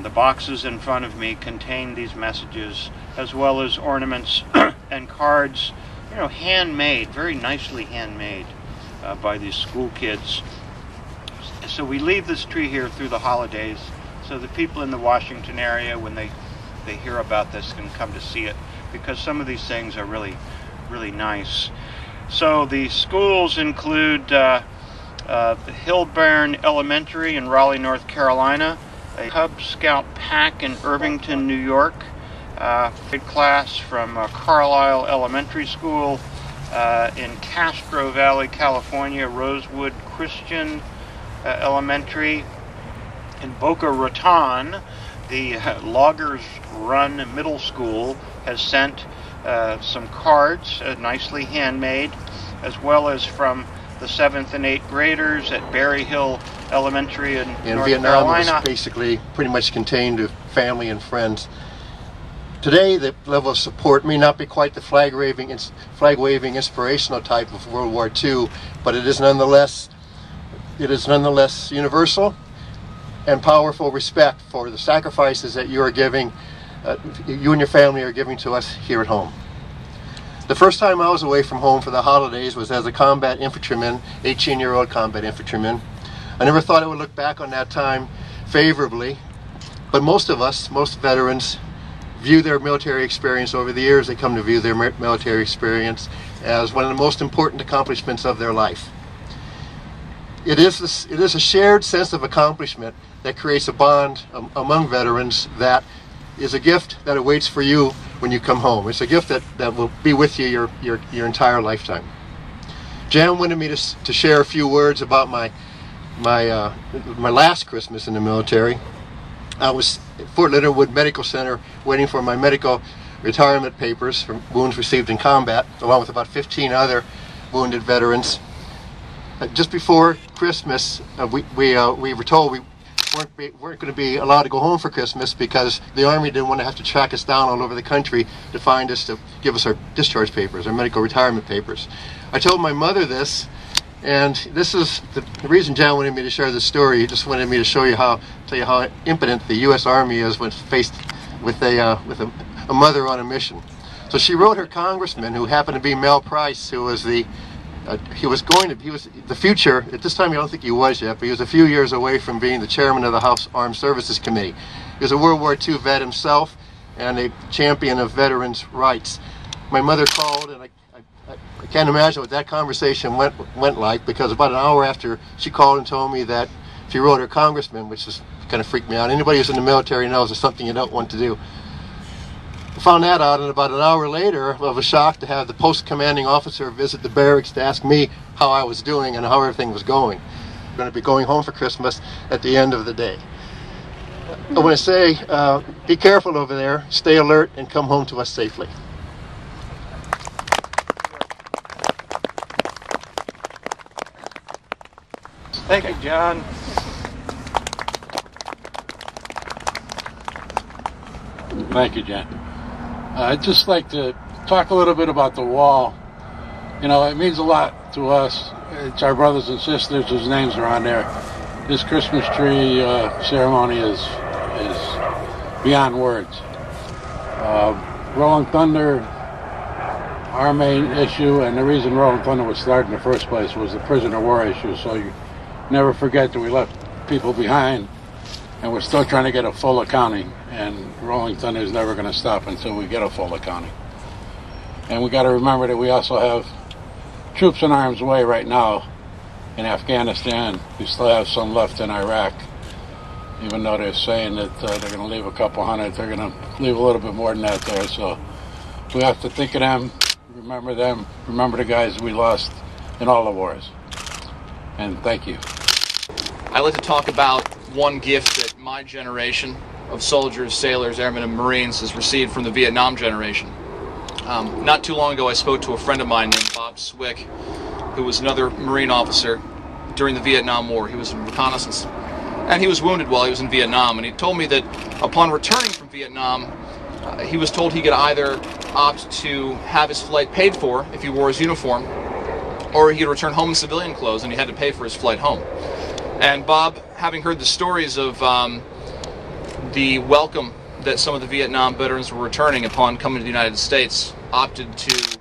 The boxes in front of me contain these messages, as well as ornaments and cards, you know, handmade, very nicely handmade by these school kids. So we leave this tree here through the holidays, so the people in the Washington area, when they hear about this, can come to see it, because some of these things are really, really nice. So the schools include Hillburn Elementary in Raleigh, North Carolina, a Cub Scout pack in Irvington, New York, grade class from Carlisle Elementary School in Castro Valley, California, Rosewood Christian Elementary. In Boca Raton, the Loggers Run Middle School has sent some cards, nicely handmade, as well as from the 7th and 8th graders at Berry Hill Elementary in North Vietnam Carolina. was basically pretty much contained to family and friends. Today, the level of support may not be quite the flag-waving inspirational type of World War II, but it is nonetheless universal and powerful respect for the sacrifices that you are giving, you and your family are giving to us here at home. The first time I was away from home for the holidays was as a combat infantryman, 18-year-old combat infantryman. I never thought I would look back on that time favorably, but most veterans, view their military experience over the years. They come to view their military experience as one of the most important accomplishments of their life. It is a shared sense of accomplishment that creates a bond among veterans that is a gift that awaits for you when you come home. It's a gift that will be with you your entire lifetime. Jan wanted me to share a few words about my last Christmas in the military. I was at Fort Leonard Wood Medical Center waiting for my medical retirement papers from wounds received in combat, along with about 15 other wounded veterans. Just before Christmas, we were told we weren't going to be allowed to go home for Christmas because the Army didn't want to have to track us down all over the country to find us, to give us our discharge papers, our medical retirement papers. I told my mother this, and this is the reason John wanted me to share this story. He just wanted me to tell you how impotent the U.S. Army is when faced with a mother on a mission. So she wrote her congressman, who happened to be Mel Price, who was the future, at this time I don't think he was yet, but he was a few years away from being the chairman of the House Armed Services Committee. He was a World War II vet himself and a champion of veterans' rights. My mother called, and I can't imagine what that conversation went like, because about an hour after she called and told me that she wrote her congressman, which just kind of freaked me out. Anybody who's in the military knows it's something you don't want to do. I found that out, and about an hour later, I was shocked to have the post commanding officer visit the barracks to ask me how I was doing and how everything was going. I'm going to be going home for Christmas at the end of the day. I want to say, be careful over there, stay alert, and come home to us safely. Thank you, John. Thank you, John. I'd just like to talk a little bit about the wall. You know, it means a lot to us. It's our brothers and sisters whose names are on there. This Christmas tree ceremony is beyond words. Rolling Thunder, our main issue, and the reason Rolling Thunder was started in the first place, was the prisoner of war issue. So you never forget that we left people behind, and we're still trying to get a full accounting, and Rolling Thunder is never going to stop until we get a full accounting. And we got to remember that we also have troops in harm's way right now in Afghanistan. We still have some left in Iraq, even though they're saying that they're going to leave a couple hundred. They're going to leave a little bit more than that there. So we have to think of them, remember the guys we lost in all the wars. And thank you. I'd like to talk about one gift that my generation of soldiers, sailors, airmen, and Marines has received from the Vietnam generation. Not too long ago, I spoke to a friend of mine named Bob Swick, who was another Marine officer during the Vietnam War. He was in reconnaissance, and he was wounded while he was in Vietnam. And he told me that upon returning from Vietnam, he was told he could either opt to have his flight paid for if he wore his uniform, or he could return home in civilian clothes, and he had to pay for his flight home. And Bob, having heard the stories of the welcome that some of the Vietnam veterans were returning upon coming to the United States opted to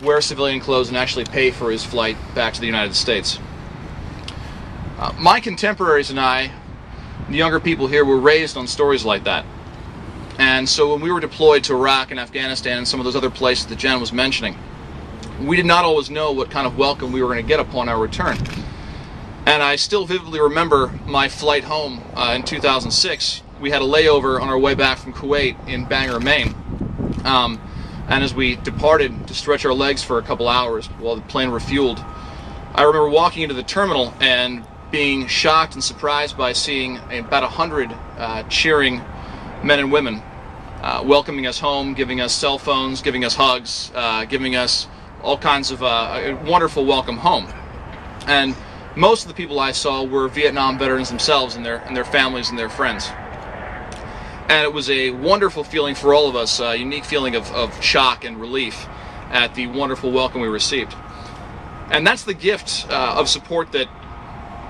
wear civilian clothes and actually pay for his flight back to the United States. My contemporaries and I, the younger people here, were raised on stories like that. And so when we were deployed to Iraq and Afghanistan and some of those other places that Jen was mentioning, we did not always know what kind of welcome we were going to get upon our return. And I still vividly remember my flight home in 2006. We had a layover on our way back from Kuwait in Bangor, Maine. And as we departed to stretch our legs for a couple hours while the plane refueled, I remember walking into the terminal and being shocked and surprised by seeing about 100 cheering men and women welcoming us home, giving us cell phones, giving us hugs, giving us all kinds of a wonderful welcome home. And most of the people I saw were Vietnam veterans themselves and their families and their friends. And it was a wonderful feeling for all of us, a unique feeling of shock and relief at the wonderful welcome we received. And that's the gift of support that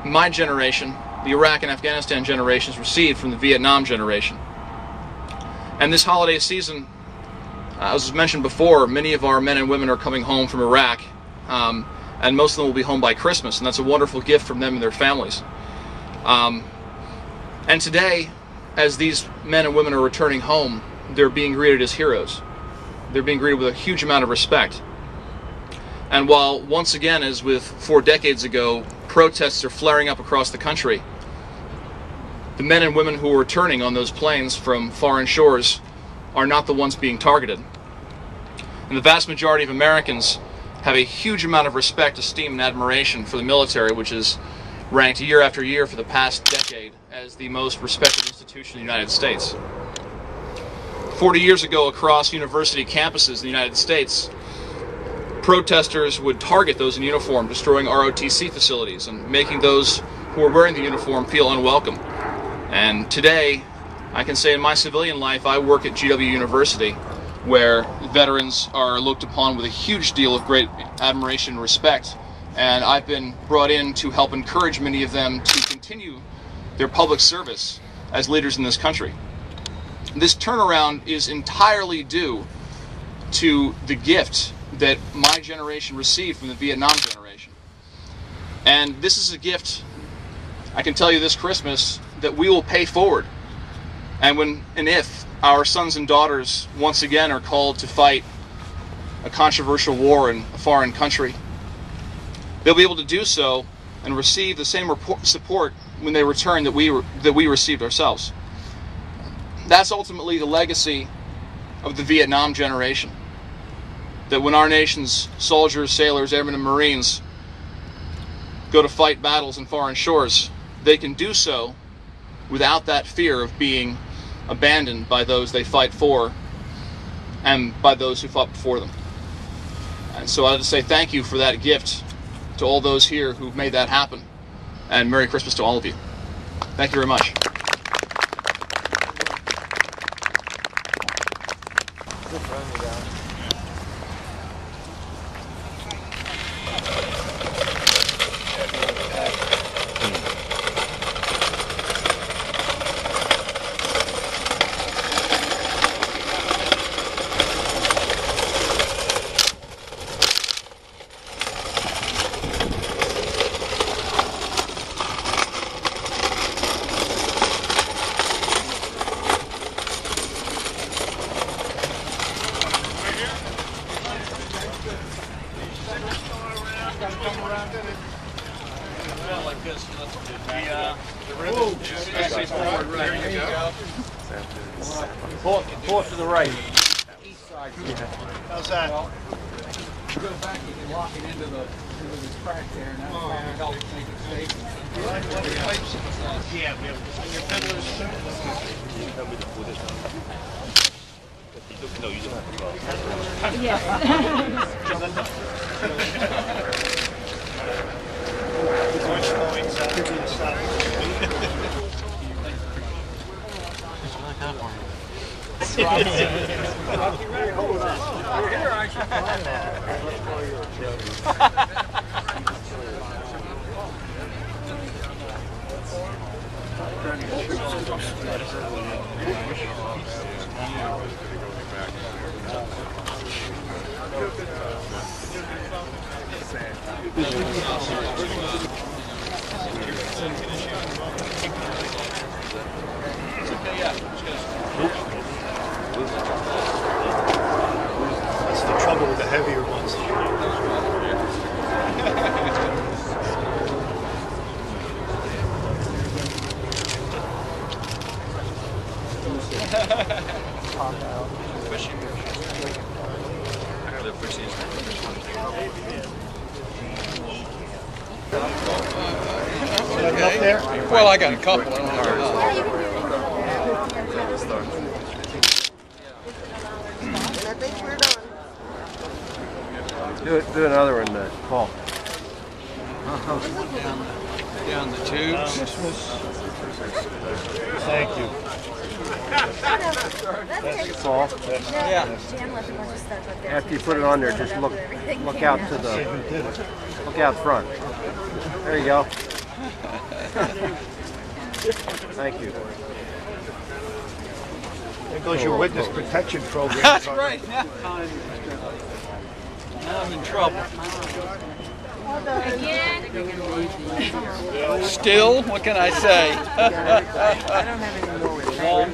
my generation, the Iraq and Afghanistan generations, received from the Vietnam generation. And this holiday season, as was mentioned before, many of our men and women are coming home from Iraq, and most of them will be home by Christmas, and that's a wonderful gift from them and their families. And today, as these men and women are returning home, they're being greeted as heroes. They're being greeted with a huge amount of respect. And while, once again, as with 4 decades ago, protests are flaring up across the country, the men and women who are returning on those planes from foreign shores are not the ones being targeted. And the vast majority of Americans have a huge amount of respect, esteem, and admiration for the military, which is ranked year after year for the past decade as the most respected institution in the United States. 40 years ago, across university campuses in the United States, protesters would target those in uniform, destroying ROTC facilities and making those who were wearing the uniform feel unwelcome. And today, I can say in my civilian life, I work at GW University, where veterans are looked upon with a huge deal of great admiration and respect. And I've been brought in to help encourage many of them to continue their public service as leaders in this country. This turnaround is entirely due to the gift that my generation received from the Vietnam generation. And this is a gift, I can tell you this Christmas, that we will pay forward. And when and if our sons and daughters once again are called to fight a controversial war in a foreign country, they'll be able to do so and receive the same support when they return that we received ourselves. That's ultimately the legacy of the Vietnam generation. That when our nation's soldiers, sailors, airmen, and Marines go to fight battles in foreign shores, they can do so without that fear of being abandoned by those they fight for and by those who fought before them. And so I'd like to say thank you for that gift to all those here who've made that happen. And Merry Christmas to all of you. Thank you very much. Pull it to the right. East side. How's that? Well, you go back, you can lock it into this crack there, and that'll kind of help make it safe. Yeah, we have your peddlers. No, you don't have to go. That's the trouble with the heavier ones. Up there? Well, I got a couple. I don't have enough. I think we're done. Do another one, Paul. Down the tubes. Thank you. Paul. Yeah. After you put it on there, just look out to the out front. There you go. Thank you. There goes your witness protection program. That's right. Now I'm in trouble. Still, what can I say?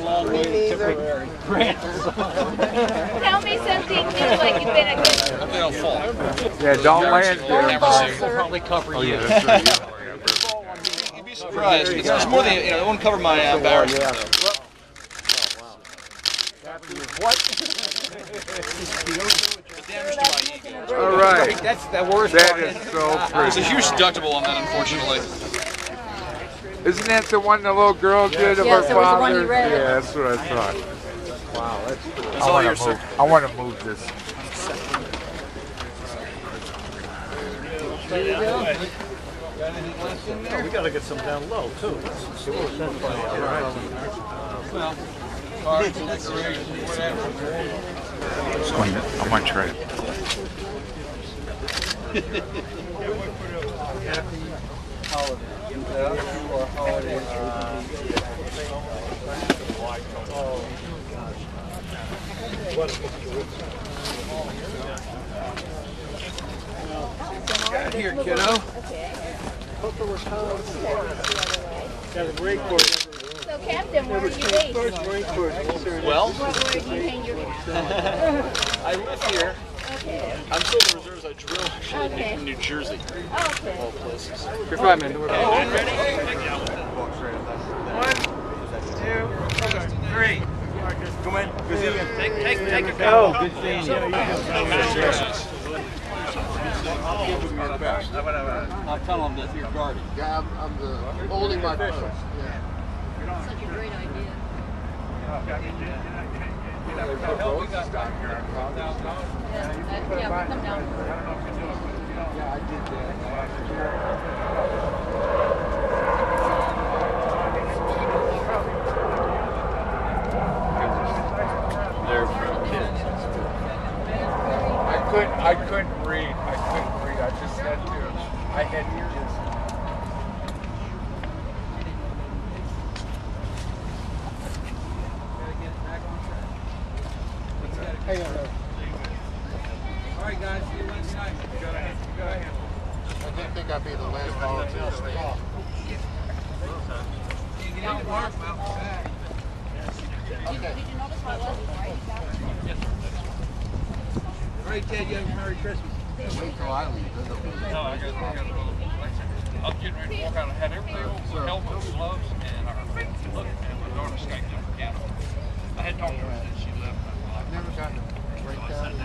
Long way to Tipperary. Tell me something new, like you've been a good. They don't fall. Yeah, don't land there. They'll probably cover you. You'd be surprised. It's more than, it won't cover my barrel. All right. That's the worst That part. is so There's a pretty. huge deductible on that, unfortunately. Isn't that the one the little girl did of Yes, her it was the one father? you read. Yeah, that's what I thought. Wow, that's cool. It's all yours, sir. I want to move this. We got to get some down low, too. Well, cards, decorations, whatever. I want to try it. Got here, kiddo. Got a great course. So, Captain, where are you based? Well, Where do you hang your hat? I live here. Okay. I'm still in the reserves. I drill actually Okay. in New Jersey, Okay. of all places. You're fine, man. Don't worry about it. Take your Oh, good seeing you. I'll tell them that you're guarding. Yeah, I'm holding my phone. Such a great idea. We got $1,000. Yeah, we'll come down. Yeah, I did that. They're from kids. I couldn't read. I just had to. I had to just. All right, guys. See you Wednesday night. I didn't think I'd be the last volunteer to stay. Did you notice my wasn't right? All right, Ted. You have a Merry Christmas. I was getting ready to walk out. I had everything on, helmets, gloves, and our look, and my daughter escaped on the piano. I had talked to her since she left. I've never gotten a breakdown. Did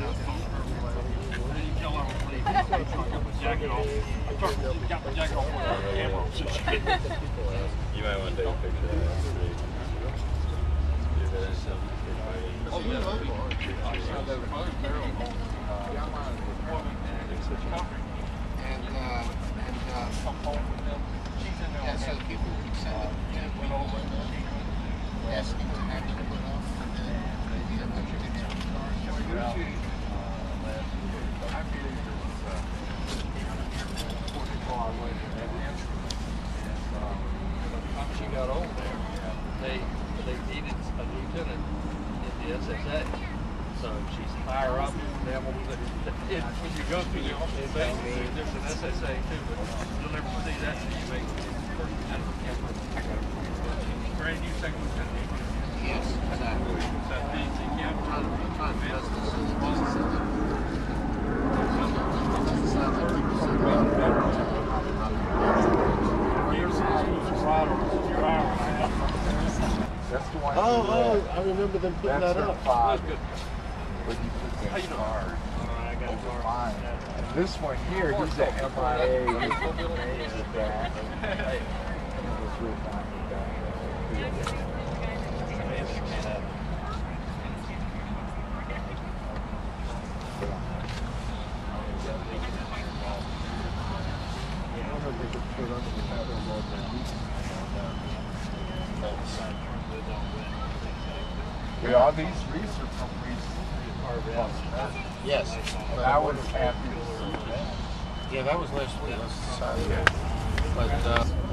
you tell her I was leaving? I took my jacket off. I got my jacket off with the camera on, so she could. You might want to take a picture of that. Oh, yeah. Yeah, so people can send it asking to actually put off. She got old there. They needed a lieutenant in the SSA. So she's higher up than when you go through the There's an SSA too, but you'll never see that until you make the first brand new second lieutenant. Yes, exactly. So you can't run That's the one. Oh, I remember them putting that up. But you put that card over mine. And this one here, he's at MIA. His name is back. It was written on the back. Yeah, all these wreaths are from Yes. and I was happy to see that. Yeah, that was last week. That's Saturday. But